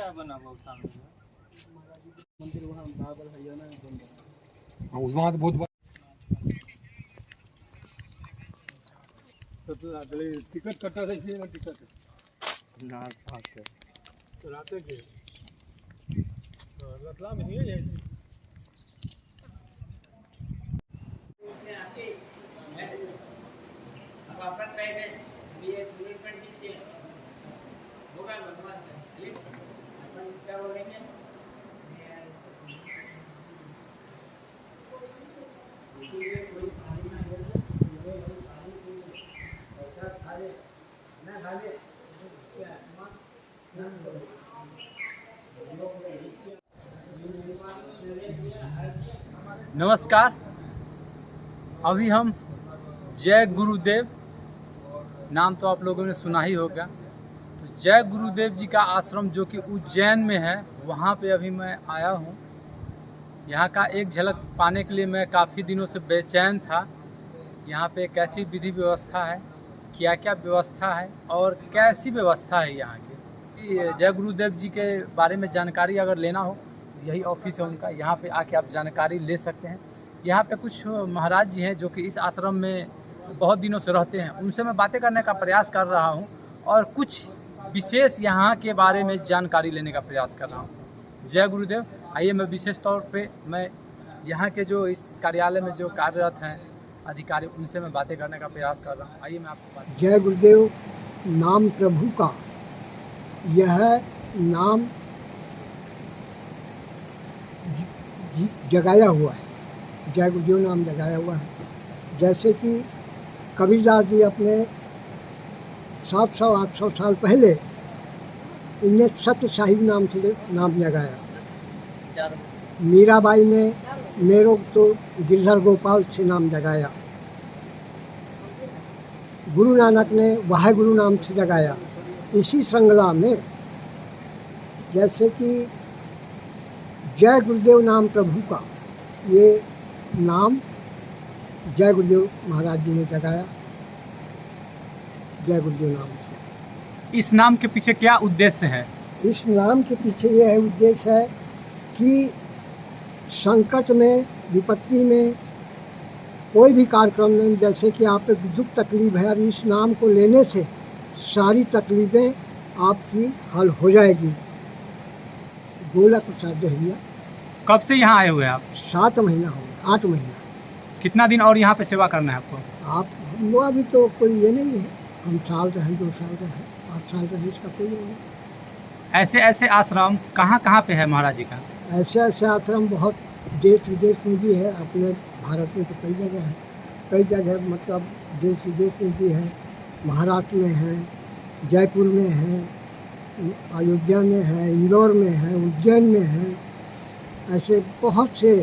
क्या बना हुआ सामने मंदिर वहाँ बाबर हरियाणा उसमें तो बहुत टिकट कटा था इसलिए ना टिकट ना पास है तो रात के रतला में नहीं है नमस्कार। अभी हम जय गुरुदेव नाम तो आप लोगों ने सुना ही होगा। तो जय गुरुदेव जी का आश्रम जो कि उज्जैन में है, वहाँ पे अभी मैं आया हूँ। यहाँ का एक झलक पाने के लिए मैं काफ़ी दिनों से बेचैन था। यहाँ पे कैसी विधि व्यवस्था है, क्या क्या व्यवस्था है और कैसी व्यवस्था है यहाँ की। जय गुरुदेव जी के बारे में जानकारी अगर लेना हो, यही ऑफिस है उनका, यहाँ पे आके आप जानकारी ले सकते हैं। यहाँ पे कुछ महाराज जी हैं जो कि इस आश्रम में बहुत दिनों से रहते हैं, उनसे मैं बातें करने का प्रयास कर रहा हूँ और कुछ विशेष यहाँ के बारे में जानकारी लेने का प्रयास कर रहा हूँ। जय गुरुदेव। आइए मैं विशेष तौर पे मैं यहाँ के जो इस कार्यालय में जो कार्यरत हैं अधिकारी, उनसे मैं बातें करने का प्रयास कर रहा हूँ। आइए मैं आपको बात। जय गुरुदेव नाम प्रभु का, यह नाम जगाया हुआ है। जय गुरुदेव नाम जगाया हुआ है। जैसे कि कबीरदास जी अपने 700-800 साल पहले इन्हें सत्य साहिब नाम से नाम जगाया। मीराबाई ने मेरो तो गिरधर गोपाल से नाम जगाया। गुरु नानक ने वाहेगुरु नाम से जगाया। इसी श्रृंखला में जैसे कि जय गुरुदेव नाम प्रभु का, ये नाम जय गुरुदेव महाराज जी ने जगाया। जय गुरुदेव नाम से। इस नाम के पीछे क्या उद्देश्य है? इस नाम के पीछे यह उद्देश्य है कि संकट में, विपत्ति में, कोई भी कार्यक्रम में, जैसे कि आप दुख तकलीफ है, इस नाम को लेने से सारी तकलीफ़ें आपकी हल हो जाएगी। गोला प्रसाद दहिया। कब से यहाँ आए हुए आप? 7 महीना हो गया, 8 महीना। कितना दिन और यहाँ पे सेवा करना है आपको? आप वो अभी तो कोई ये नहीं है, हम साल रहे, 2 साल रहे, 5 साल रहे, इसका कोई नहीं। ऐसे ऐसे आश्रम कहाँ पे है महाराज जी का? ऐसे ऐसे आश्रम बहुत देश विदेश में भी है। अपने भारत में तो कई जगह है, कई जगह मतलब देश विदेश में भी है। महाराष्ट्र में है, जयपुर में है, अयोध्या में है, इंदौर में है, उज्जैन में है। ऐसे बहुत से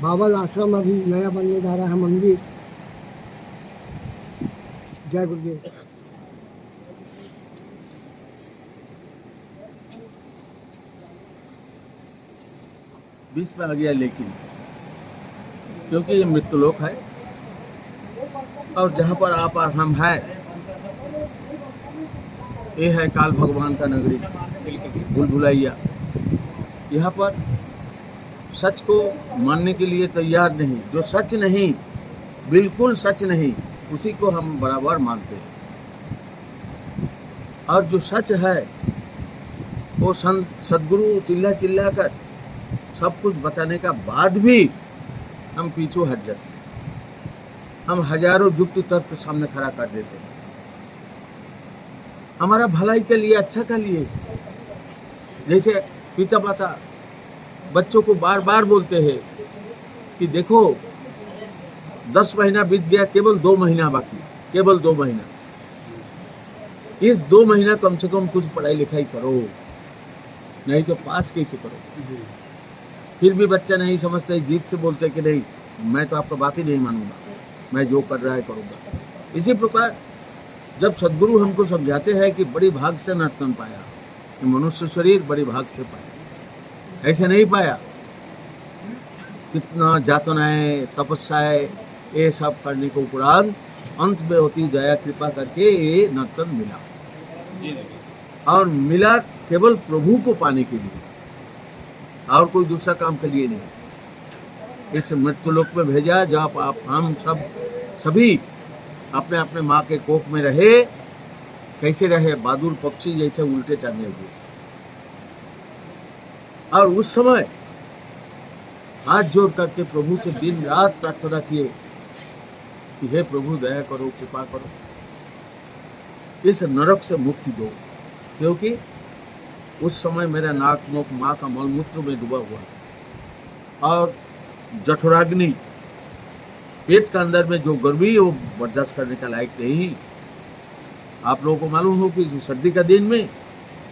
बाबल आश्रम अभी नया बनने जा रहा है मंदिर। जय गुरुदेव। बीच में आ गया, लेकिन क्योंकि ये मृत्युलोक है और जहाँ पर आप और हम है, ये है काल भगवान का नगरी, भूल-भुलैया। यहाँ पर सच को मानने के लिए तैयार नहीं, जो सच नहीं, बिल्कुल सच नहीं, उसी को हम बराबर मानते हैं। और जो सच है वो सद्गुरु चिल्ला चिल्ला कर सब कुछ बताने का बाद भी हम पीछे हट जाते हैं। हम हजारों युक्ति तर्क सामने खड़ा कर देते हैं, हमारा भलाई के लिए, अच्छा के लिए। जैसे पिता माता बच्चों को बार बार बोलते हैं कि देखो 10 महीना बीत गया, केवल 2 महीना बाकी, केवल 2 महीना। इस 2 महीना कम से कम कुछ पढ़ाई लिखाई करो, नहीं तो पास कैसे करो। फिर भी बच्चा नहीं समझते, जीत से बोलते कि नहीं, मैं तो आपका बात ही नहीं मानूंगा, मैं जो कर रहा है करूँगा। इसी प्रकार जब सद्गुरु हमको समझाते हैं कि बड़ी भाग से नर्तन पाया, कि मनुष्य शरीर बड़ी भाग से पाया, ऐसे नहीं पाया। कितना जातनाएं, तपस्याएं, ये सब करने के उपरांत अंत में होती दया कृपा करके ये नर्तन मिला। और मिला केवल प्रभु को पाने के लिए, और कोई दूसरा काम के लिए नहीं। इस मृत्युलोक में भेजा जब आप हम सभी अपने अपने माँ के कोख में रहे। कैसे रहे? बहादुर पक्षी जैसे उल्टे टंगे हुए। और उस समय हाथ जोड़ करके प्रभु से दिन रात प्रार्थना किए कि हे प्रभु दया करो, कृपा करो, इस नरक से मुक्ति दो, क्योंकि उस समय मेरा नाक मुख माँ का मलमूत्र में डूबा हुआ और जठराग्नि पेट के अंदर में जो गर्मी वो बर्दाश्त करने का लायक नहीं। आप लोगों को मालूम हो कि सर्दी का दिन में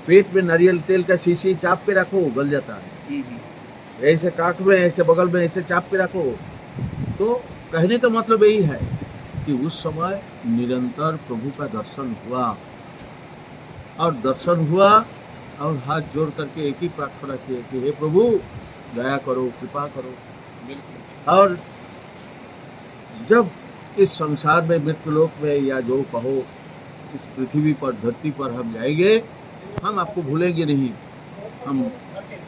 पेट में नारियल तेल का शीशी चाप के रखो, गल जाता है। ऐसे काख में, ऐसे बगल में ऐसे चाप के रखो। तो कहने का मतलब यही है कि उस समय निरंतर प्रभु का दर्शन हुआ, और दर्शन हुआ और हाथ जोड़ करके एक ही प्रार्थना किए कि हे प्रभु दया करो, कृपा करो। और जब इस संसार में, मृत्युलोक में, या जो कहो इस पृथ्वी पर, धरती पर हम जाएंगे, हम आपको भूलेंगे नहीं। हम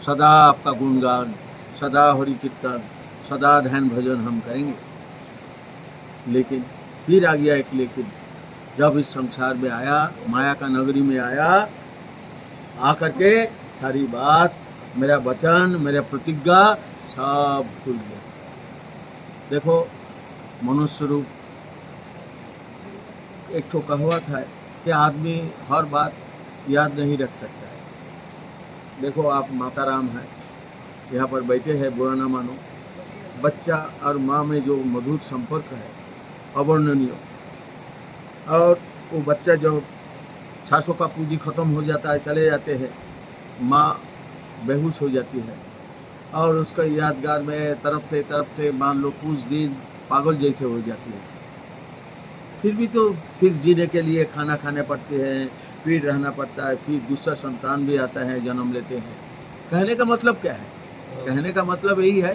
सदा आपका गुणगान, सदा हरि कीर्तन, सदा ध्यान भजन हम करेंगे। लेकिन फिर आ गया एक लेकिन, जब इस संसार में आया, माया का नगरी में आया, आकर के सारी बात, मेरा वचन, मेरा प्रतिज्ञा सब भूल गया। देखो मनुष्य रूप एक ठो कहावत है कि आदमी हर बात याद नहीं रख सकता है। देखो आप माता राम है, यहाँ पर बैठे हैं, बुरा ना मानो। बच्चा और माँ में जो मधुर संपर्क है अवर्णनीय। और वो बच्चा जब सासों का पूंजी खत्म हो जाता है, चले जाते हैं, माँ बेहोश हो जाती है और उसका यादगार में तड़पते मान लो कुछ दिन पागल जैसे हो जाती है। फिर भी तो फिर जीने के लिए खाना खाने पड़ते हैं, फिर रहना पड़ता है, फिर दूसरा संतान भी आता है, जन्म लेते हैं। कहने का मतलब क्या है? कहने का मतलब यही है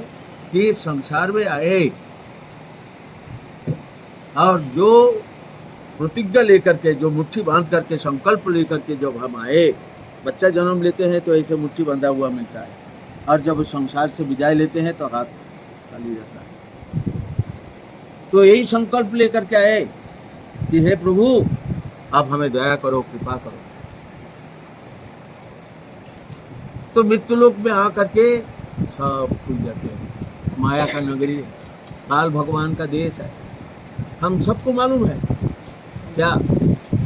कि संसार में आए और जो प्रतिज्ञा लेकर के, जो मुट्ठी बांध करके, संकल्प लेकर के जब हम आए, बच्चा जन्म लेते हैं तो ऐसे मुट्ठी बंधा हुआ मिलता है, और जब संसार से विदाई लेते हैं तो हाथ खाली रहता है। तो यही संकल्प लेकर के आए कि हे प्रभु आप हमें दया करो, कृपा करो। तो मृत्युलोक में आकर के सब भूल जाते हैं। माया का नगरी है, काल भगवान का देश है। हम सबको मालूम है क्या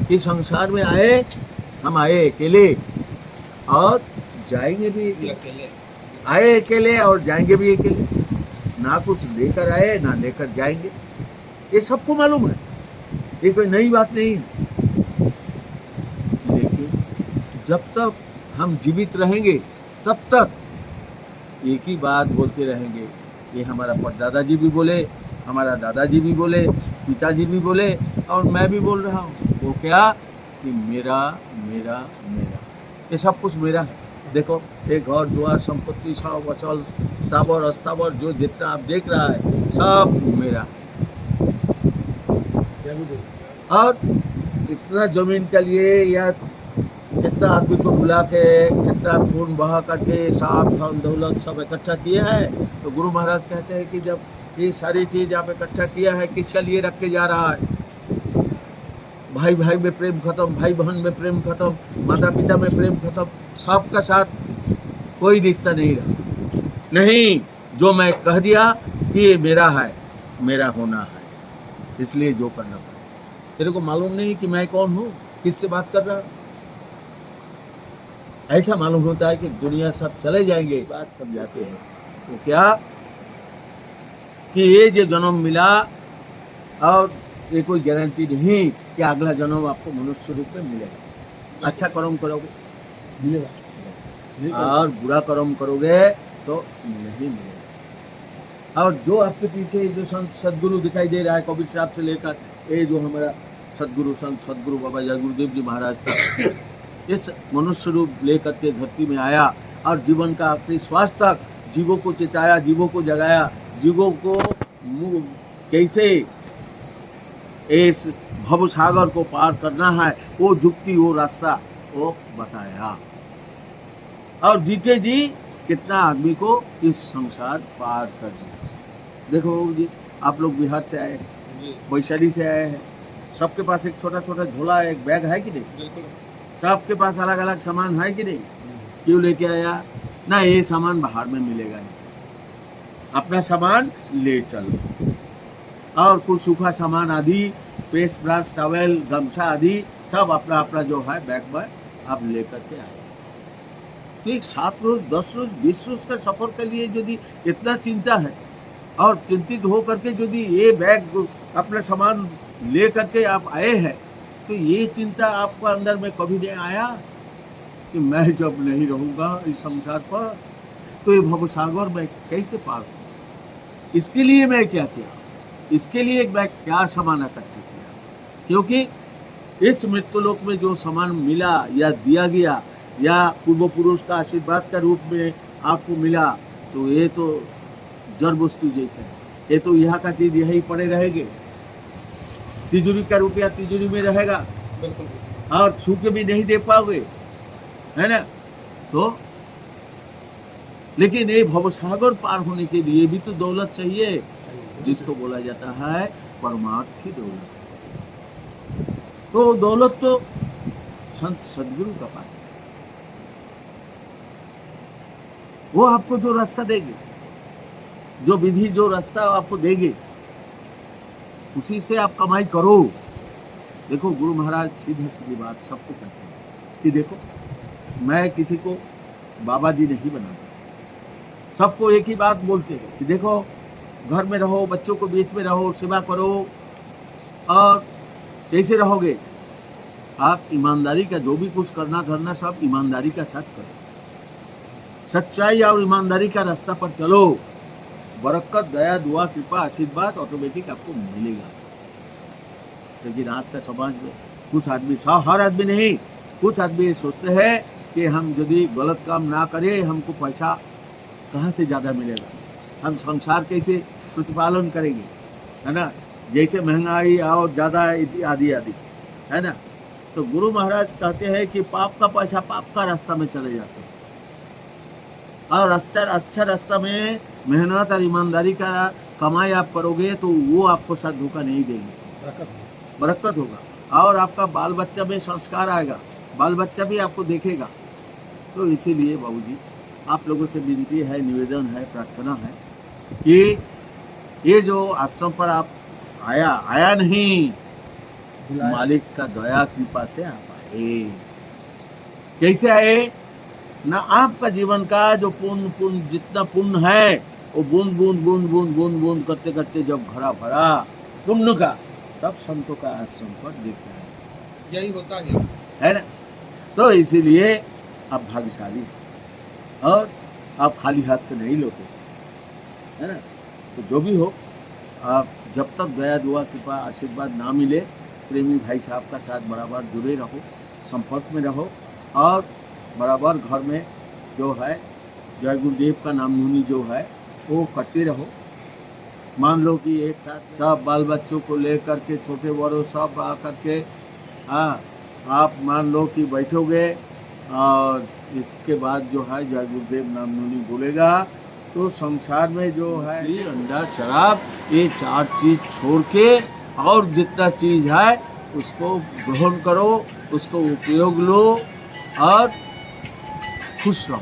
कि संसार में आए, हम आए अकेले और जाएंगे भी अकेले। आए अकेले और जाएंगे भी अकेले। ना कुछ लेकर आए, ना लेकर जाएंगे। ये सबको मालूम है, ये कोई नई बात नहीं है। लेकिन जब तक हम जीवित रहेंगे तब तक एक ही बात बोलते रहेंगे। ये हमारा परदादाजी भी बोले, हमारा दादाजी भी बोले, पिताजी भी बोले, और मैं भी बोल रहा हूँ। वो क्या कि मेरा मेरा मेरा, ये सब कुछ मेरा है। देखो ये घर द्वार संपत्ति सब अचल स्थावर अस्थावर जो जितना आप देख रहा है सब मेरा है। और इतना जमीन के लिए या कितना आदमी को बुला के, कितना खून बहा करके साफ धन दौलत सब इकट्ठा किया है। तो गुरु महाराज कहते हैं कि जब ये सारी चीज़ आप इकट्ठा किया है, किसका लिए रख के जा रहा है? भाई भाई में प्रेम खत्म, भाई बहन में प्रेम खत्म, माता पिता में प्रेम खत्म, सबका साथ कोई रिश्ता नहीं रहा। नहीं, जो मैं कह दिया कि ये मेरा है, मेरा होना है, इसलिए जो करना पड़ा। तेरे को मालूम नहीं कि मैं कौन हूँ, किससे बात कर रहा हूँ? ऐसा मालूम होता है कि दुनिया सब चले जाएंगे, बात सब जाते हैं। तो क्या कि ये जो जन्म मिला, और ये कोई गारंटी नहीं कि अगला जन्म आपको मनुष्य रूप में मिलेगा। अच्छा कर्म करोगे मिलेगा, और बुरा कर्म करोगे तो नहीं मिलेगा। और जो आपके पीछे जो संत सदगुरु दिखाई दे रहा है, कबीर साहब से लेकर ये जो हमारा सदगुरु संत सदगुरु बाबा जय गुरुदेव जी महाराज था, इस मनुष्य रूप लेकर के धरती में आया और जीवन का आखिरी श्वास तक जीवों को चिताया, जीवों को जगाया, जीवों को कैसे इस भव सागर को पार करना है, वो जुक्ति, वो रास्ता वो बताया। और जीते जी कितना आदमी को इस संसार पार कर दिया। देखो बाबू जी, आप लोग बिहार से आए हैं, जी वैशाली से आए हैं, सबके पास एक छोटा छोटा झोला एक बैग है कि नहीं? बिल्कुल। सबके पास अलग अलग सामान है कि नहीं? क्यों लेके आया? ना ये सामान बाहर में मिलेगा नहीं, अपना सामान ले चलो। और कुछ सूखा सामान आदि, पेस्ट ब्रश, टॉवेल, गमछा आदि सब अपना अपना जो है बैग में आप लेकर के आए। तो एक 7 रोज, 10 रोज, 20 रोज का सफर के लिए यदि इतना चिंता है और चिंतित हो करके यदि ये बैग अपना सामान ले करके आप आए हैं, तो ये चिंता आपका अंदर में कभी नहीं आया कि मैं जब नहीं रहूँगा इस संसार पर तो ये भवसागर में कैसे पार हूँ? इसके लिए मैं क्या किया? इसके लिए मैं क्या सामान इकट्ठा किया? क्योंकि इस मृत्युलोक में जो सामान मिला या दिया गया या पूर्व पुरुष का आशीर्वाद का रूप में आपको मिला, तो ये तो जड़ वस्तु जैसा है, ये तो यहाँ का चीज यही पड़े रहेंगे। तिजोरी का रुपया तिजोरी में रहेगा बिल्कुल। और छू के भी नहीं दे पाओगे, है ना? तो लेकिन ये भवसागर पार होने के लिए भी तो दौलत चाहिए, जिसको बोला जाता है परमार्थी दौलत। तो दौलत तो संत सदगुरु का पास है, वो आपको जो रास्ता देंगे, जो विधि जो रास्ता आपको देंगे, उसी से आप कमाई करो। देखो गुरु महाराज सीधी सीधी बात सबको कहते हैं कि देखो, मैं किसी को बाबा जी नहीं बनाता, सबको एक ही बात बोलते हैं कि देखो घर में रहो, बच्चों को बीच में रहो, सेवा करो, और कैसे रहोगे? आप ईमानदारी का जो भी कुछ करना धरना सब ईमानदारी का साथ करो, सच्चाई और ईमानदारी का रास्ता पर चलो, बरकत, दया, दुआ, कृपा, आशीर्वाद ऑटोमेटिक आपको मिलेगा। लेकिन आज का समाज में कुछ आदमी, हर आदमी नहीं, कुछ आदमी सोचते हैं कि हम यदि गलत काम ना करें हमको पैसा कहाँ से ज़्यादा मिलेगा, हम संसार कैसे प्रतिपालन करेंगे, है ना? जैसे महंगाई और ज़्यादा आदि आदि, है ना? तो गुरु महाराज कहते हैं कि पाप का पैसा पाप का रास्ता में चले जाते हैं, और अच्छा रास्ता में मेहनत और ईमानदारी का कमाई आप करोगे तो वो आपको साथ धोखा नहीं देंगे, बरकत होगा, और आपका बाल बच्चा में संस्कार आएगा, बाल बच्चा भी आपको देखेगा। तो इसीलिए बाबूजी आप लोगों से विनती है, निवेदन है, प्रार्थना है कि ये जो आश्रम पर आप आया नहीं, मालिक का दया कृपा से आप आए। कैसे आए? ना आपका जीवन का जो पुण्य जितना पुण्य है वो बूंद बूंद बूंद बूंद बूंद बूंद करते करते जब घड़ा भरा पुण्य का, तब संतों का आश्रम पर देखता है, यही होता है ना? तो इसीलिए आप भाग्यशाली हैं और आप खाली हाथ से नहीं लौटे, है ना? तो जो भी हो, आप जब तक दया दुआ कृपा आशीर्वाद ना मिले, प्रेमी भाई साहब का साथ बराबर जुड़े रहो, संपर्क में रहो, और बराबर घर में जो है जय गुरुदेव का नाम धुनी जो है वो करते रहो। मान लो कि एक साथ सब बाल बच्चों को लेकर के, छोटे बड़ों सब आ करके, हाँ, आप मान लो कि बैठोगे और इसके बाद जो है जय गुरुदेव नाम धुनी बोलेगा, तो संसार में जो है अंडा शराब ये 4 चीज़ छोड़ के और जितना चीज़ है उसको ग्रहण करो, उसको उपयोग लो और खुश रहो।